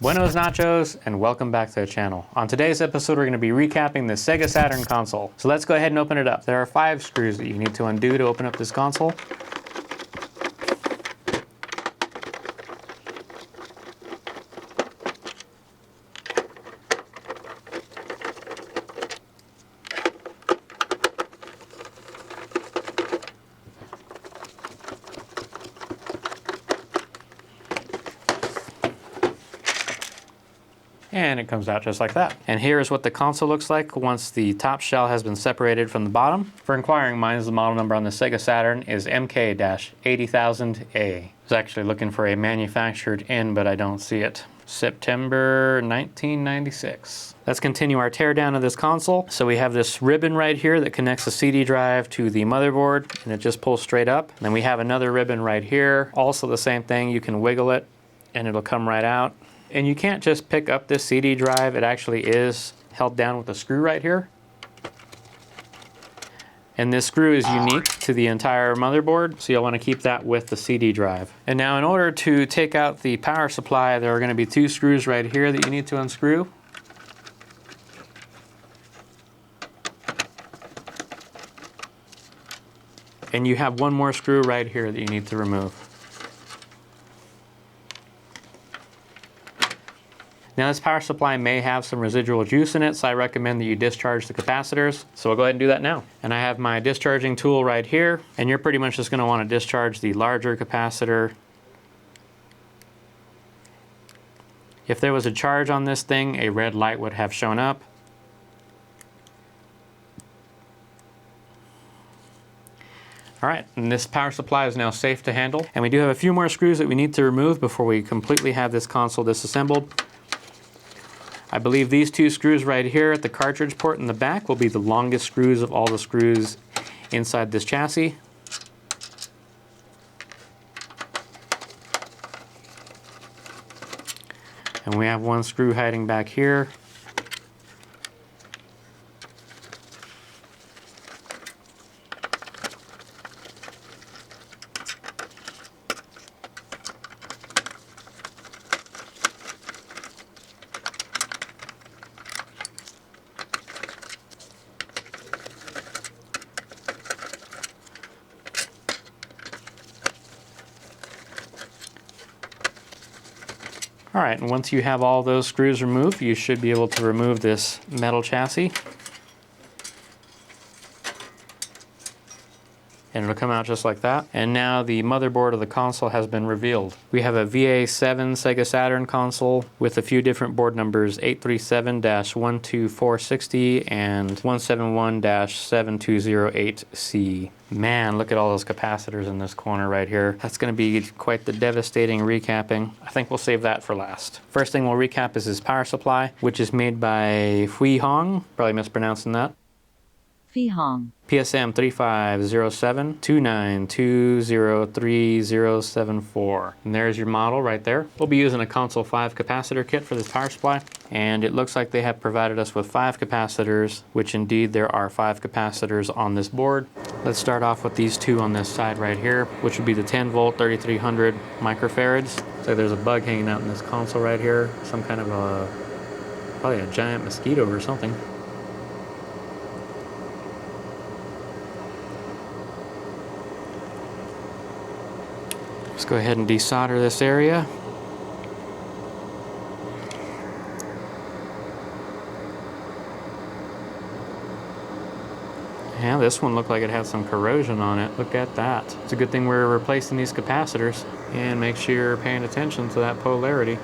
Buenos nachos, and welcome back to the channel. On today's episode, we're going to be recapping the SEGA Saturn console. So let's go ahead and open it up. There are 5 screws that you need to undo to open up this console. And it comes out just like that. And here is what the console looks like once the top shell has been separated from the bottom. For inquiring minds, the model number on the SEGA Saturn is MK-80000A. I was actually looking for a manufactured in, but I don't see it. September 1996. Let's continue our teardown of this console. So we have this ribbon right here that connects the CD drive to the motherboard, and it just pulls straight up. And then we have another ribbon right here. Also the same thing, you can wiggle it and it'll come right out. And you can't just pick up this CD drive, it actually is held down with a screw right here. And this screw is unique to the entire motherboard, so you'll want to keep that with the CD drive. And now in order to take out the power supply, there are going to be 2 screws right here that you need to unscrew. And you have one more screw right here that you need to remove. Now this power supply may have some residual juice in it, so I recommend that you discharge the capacitors. So we'll go ahead and do that now. And I have my discharging tool right here, and you're pretty much just going to want to discharge the larger capacitor. If there was a charge on this thing, a red light would have shown up. Alright, and this power supply is now safe to handle. And we do have a few more screws that we need to remove before we completely have this console disassembled. I believe these 2 screws right here at the cartridge port in the back will be the longest screws of all the screws inside this chassis. And we have one screw hiding back here. Alright, and once you have all those screws removed, you should be able to remove this metal chassis. And it'll come out just like that. And now the motherboard of the console has been revealed. We have a VA7 SEGA Saturn console with a few different board numbers, 837-12460 and 171-7208C. Man, look at all those capacitors in this corner right here. That's going to be quite the devastating recapping. I think we'll save that for last. First thing we'll recap is this power supply, which is made by Huihong, probably mispronouncing that. Huihong. PSM 3507-29203-074. And there's your model right there. We'll be using a console 5 capacitor kit for this power supply. And it looks like they have provided us with 5 capacitors, which indeed there are 5 capacitors on this board. Let's start off with these 2 on this side right here, which would be the 10 volt 3300 microfarads. So there's a bug hanging out in this console right here. Some kind of probably a giant mosquito or something. Let's go ahead and desolder this area. Yeah, this one looked like it had some corrosion on it. Look at that. It's a good thing we're replacing these capacitors. And make sure you're paying attention to that polarity.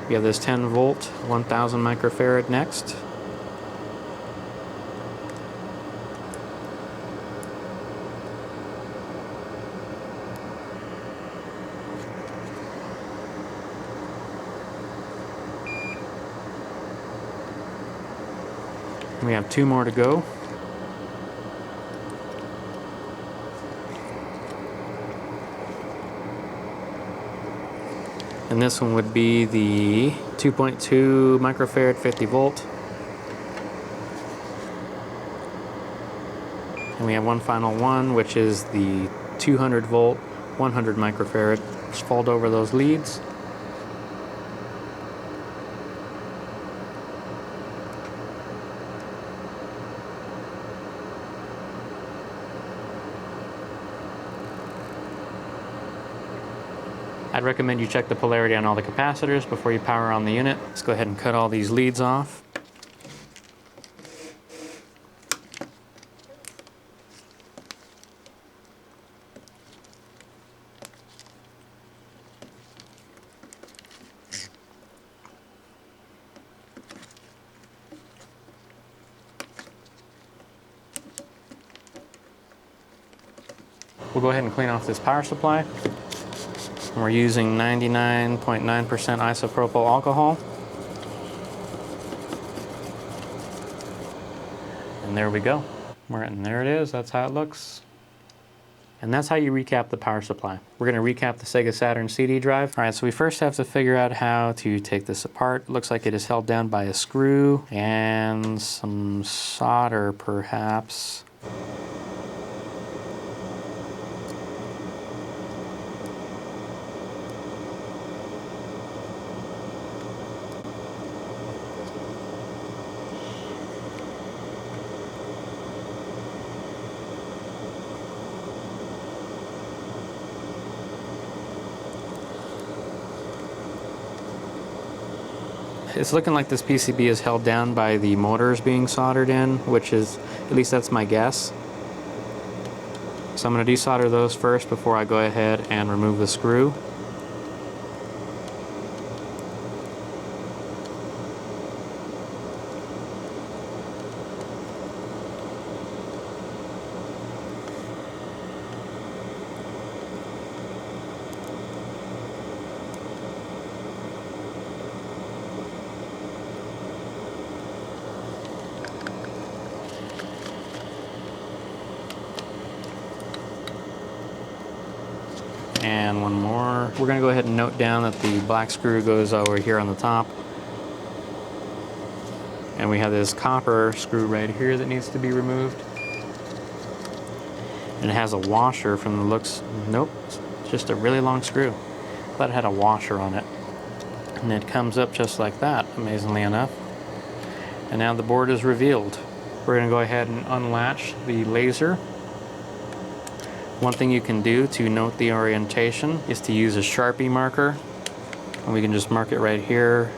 We have this 10 volt 1000 microfarad next. We have 2 more to go. And this one would be the 2.2 microfarad 50 volt. And we have one final one, which is the 200 volt 100 microfarad. Just fold over those leads. I'd recommend you check the polarity on all the capacitors before you power on the unit. Let's go ahead and cut all these leads off. We'll go ahead and clean off this power supply. We're using 99.9% isopropyl alcohol. And there we go. And there it is, that's how it looks. And that's how you recap the power supply. We're going to recap the SEGA Saturn CD drive. All right, so we first have to figure out how to take this apart. It looks like it is held down by a screw and some solder, perhaps. It's looking like this PCB is held down by the motors being soldered in, which is, at least that's my guess. So I'm going to desolder those first before I go ahead and remove the screw. And one more. We're going to go ahead and note down that the black screw goes over here on the top. And we have this copper screw right here that needs to be removed. And it has a washer from the looks. Nope, it's just a really long screw. I thought it had a washer on it. And it comes up just like that, amazingly enough. And now the board is revealed. We're going to go ahead and unlatch the laser. One thing you can do to note the orientation is to use a Sharpie marker, and we can just mark it right here.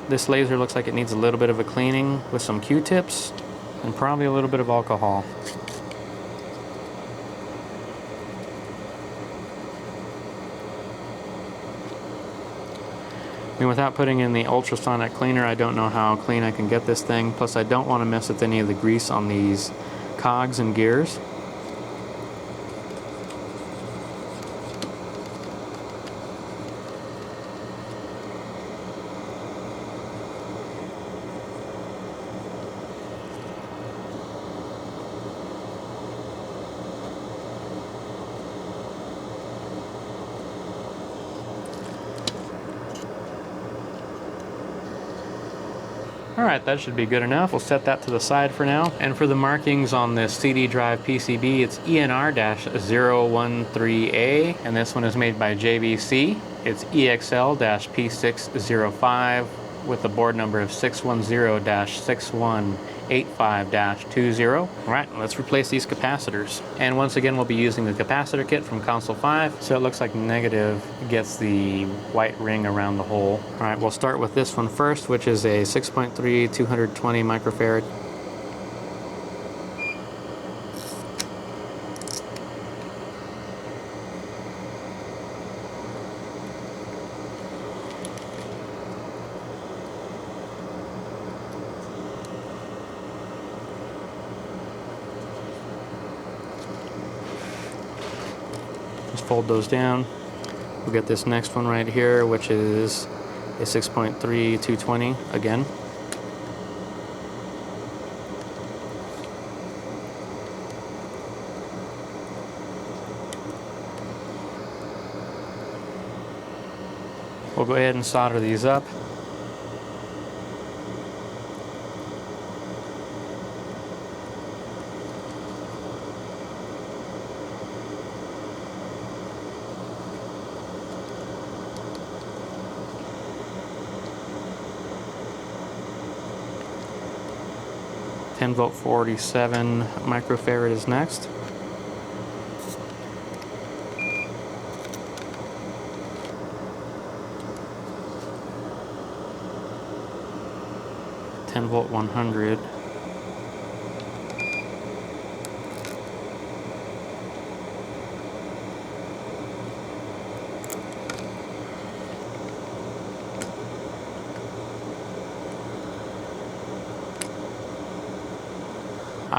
This laser looks like it needs a little bit of a cleaning with some Q-tips and probably a little bit of alcohol. I mean, without putting in the ultrasonic cleaner, I don't know how clean I can get this thing. Plus, I don't want to mess with any of the grease on these cogs and gears. Alright, that should be good enough. We'll set that to the side for now. And for the markings on this CD drive PCB, it's ENR-013A, and this one is made by JVC. It's EXL-P605 with the board number of 610-6185-20. Alright, let's replace these capacitors. And once again, we'll be using the capacitor kit from console 5, so it looks like negative gets the white ring around the hole. Alright, we'll start with this one first, which is a 6.3 220 microfarad. Just fold those down. We'll get this next one right here, which is a 6.3 220 again. We'll go ahead and solder these up. 10 volt 47 microfarad is next. Volt 100.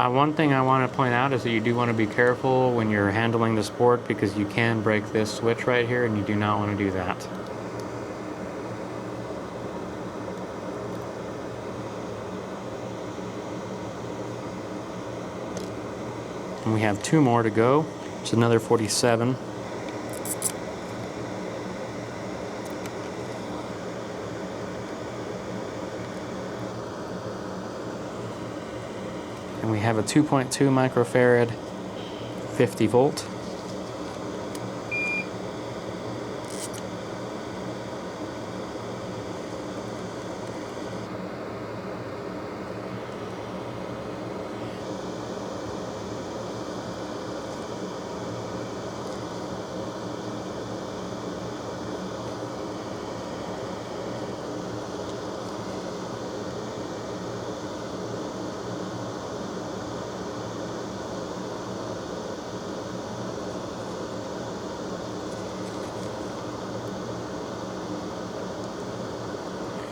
One thing I want to point out is that you do want to be careful when you're handling this board, because you can break this switch right here and you do not want to do that. And we have 2 more to go. It's another 47. And we have a 2.2 microfarad 50 volt.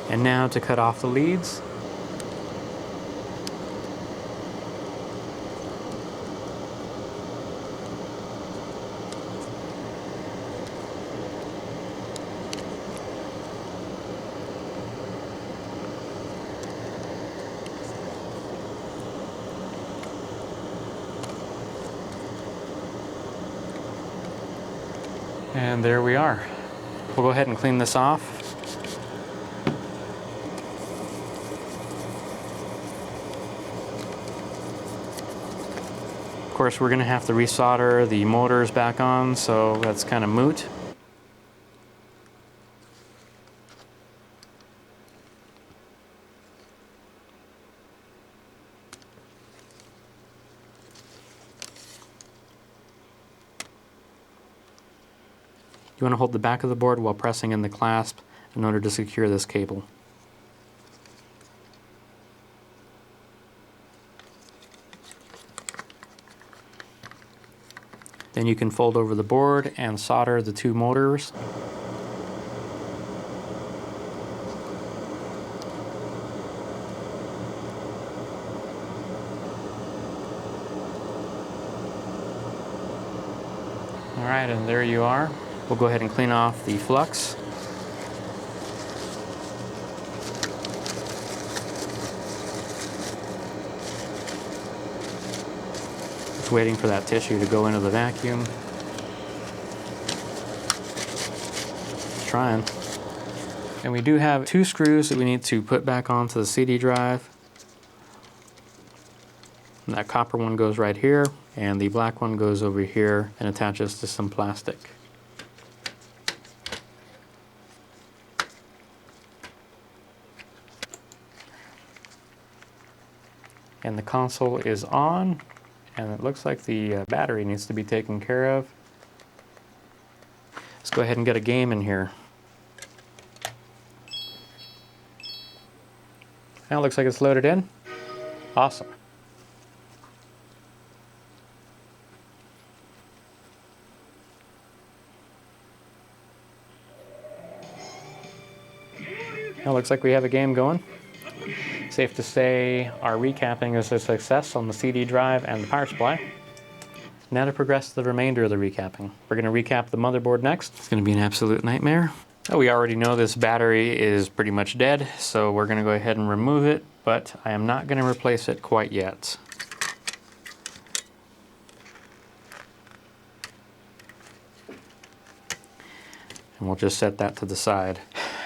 And now to cut off the leads. And there we are. We'll go ahead and clean this off. Of course, we're going to have to resolder the motors back on, so that's kind of moot. You want to hold the back of the board while pressing in the clasp in order to secure this cable. Then you can fold over the board and solder the 2 motors. Alright, and there you are. We'll go ahead and clean off the flux. Just waiting for that tissue to go into the vacuum. Just trying. And we do have 2 screws that we need to put back onto the CD drive. And that copper one goes right here, and the black one goes over here and attaches to some plastic. And the console is on, and it looks like the battery needs to be taken care of. Let's go ahead and get a game in here. Now it looks like it's loaded in. Awesome. Now it looks like we have a game going. Safe to say our recapping is a success on the CD drive and the power supply. Now to progress to the remainder of the recapping. We're going to recap the motherboard next. It's going to be an absolute nightmare. Oh, we already know this battery is pretty much dead, so we're going to go ahead and remove it, but I am not going to replace it quite yet. And we'll just set that to the side.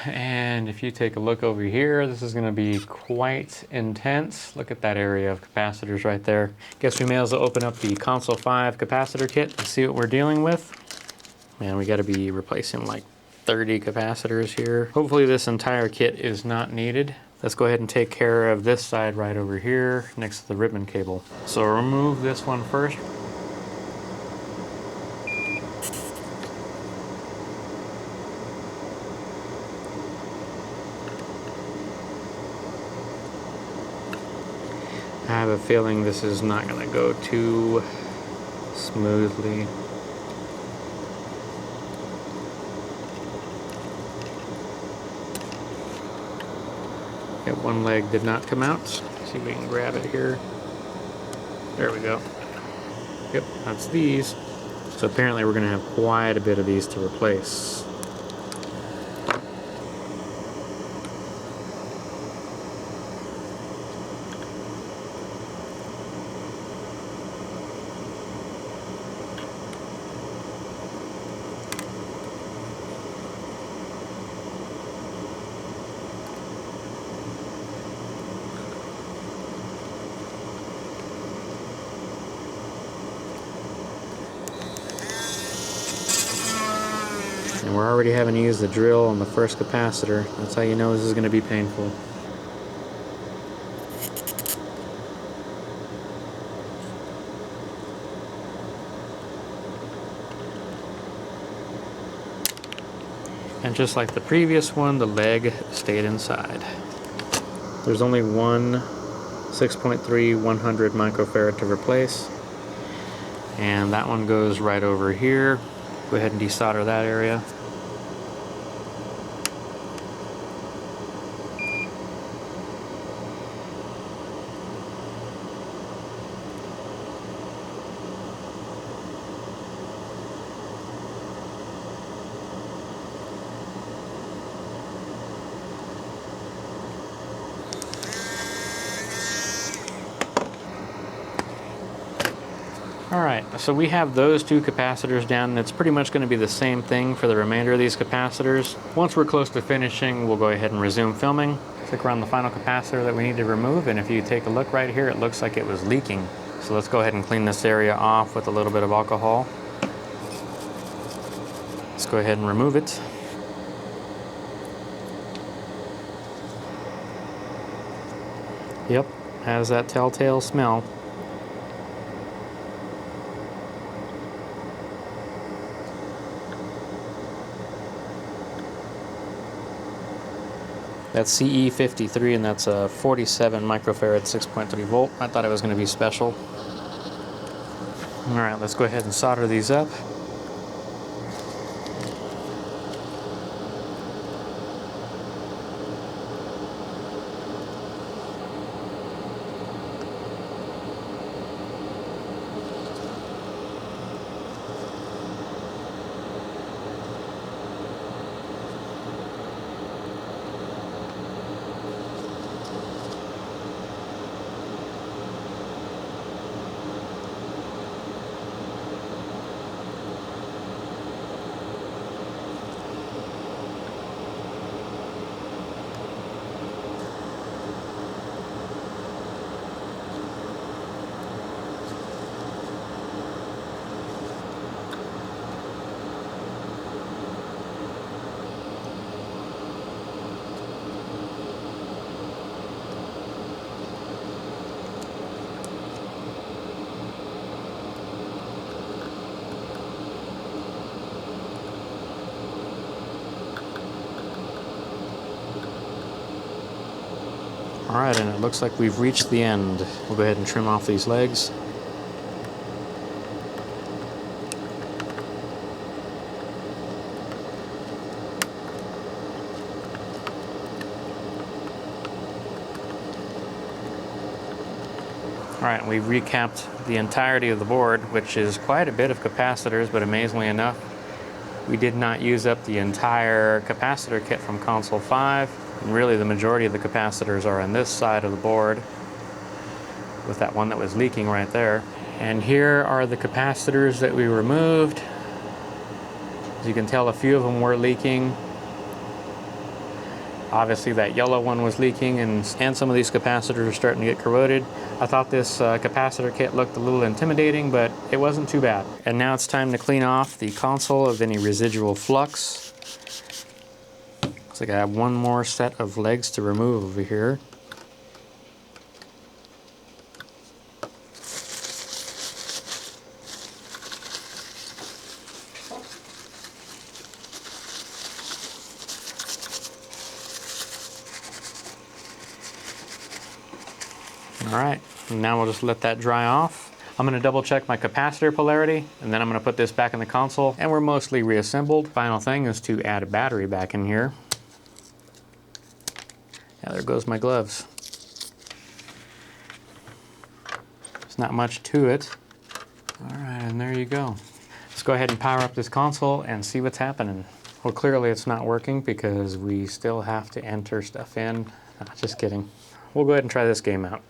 And if you take a look over here, this is going to be quite intense. Look at that area of capacitors right there. Guess we may as well open up the Console 5 capacitor kit and see what we're dealing with. Man, we got to be replacing like 30 capacitors here. Hopefully this entire kit is not needed. Let's go ahead and take care of this side right over here next to the ribbon cable. So remove this one first. I have a feeling this is not going to go too smoothly. Yep, one leg did not come out. See if we can grab it here. There we go. Yep, that's these. So apparently we're going to have quite a bit of these to replace. And we're already having to use the drill on the first capacitor. That's how you know this is going to be painful. And just like the previous one, the leg stayed inside. There's only one 6.3 100 microfarad to replace. And that one goes right over here. Go ahead and desolder that area. Alright, so we have those two capacitors down, and it's pretty much going to be the same thing for the remainder of these capacitors. Once we're close to finishing, we'll go ahead and resume filming. Click around the final capacitor that we need to remove, and if you take a look right here, it looks like it was leaking. So let's go ahead and clean this area off with a little bit of alcohol. Let's go ahead and remove it. Yep, has that telltale smell. That's CE53, and that's a 47 microfarad 6.3 volt. I thought it was going to be special. Alright, let's go ahead and solder these up. Alright, and it looks like we've reached the end. We'll go ahead and trim off these legs. Alright, we've recapped the entirety of the board, which is quite a bit of capacitors, but amazingly enough, we did not use up the entire capacitor kit from console 5. And really the majority of the capacitors are on this side of the board, with that one that was leaking right there. And here are the capacitors that we removed. As you can tell, a few of them were leaking. Obviously that yellow one was leaking, and some of these capacitors are starting to get corroded. I thought this capacitor kit looked a little intimidating, but it wasn't too bad. And now it's time to clean off the console of any residual flux. Looks like I have one more set of legs to remove over here. Alright, now we'll just let that dry off. I'm going to double check my capacitor polarity, and then I'm going to put this back in the console, and we're mostly reassembled. Final thing is to add a battery back in here. Yeah, there goes my gloves. There's not much to it. Alright, and there you go. Let's go ahead and power up this console and see what's happening. Well, clearly it's not working because we still have to enter stuff in. No, just kidding. We'll go ahead and try this game out.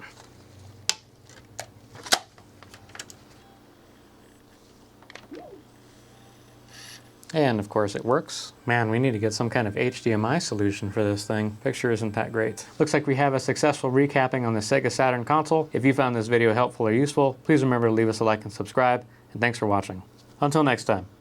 And of course it works. Man, we need to get some kind of HDMI solution for this thing. Picture isn't that great. Looks like we have a successful recapping on the SEGA Saturn console. If you found this video helpful or useful, please remember to leave us a like and subscribe, and thanks for watching. Until next time.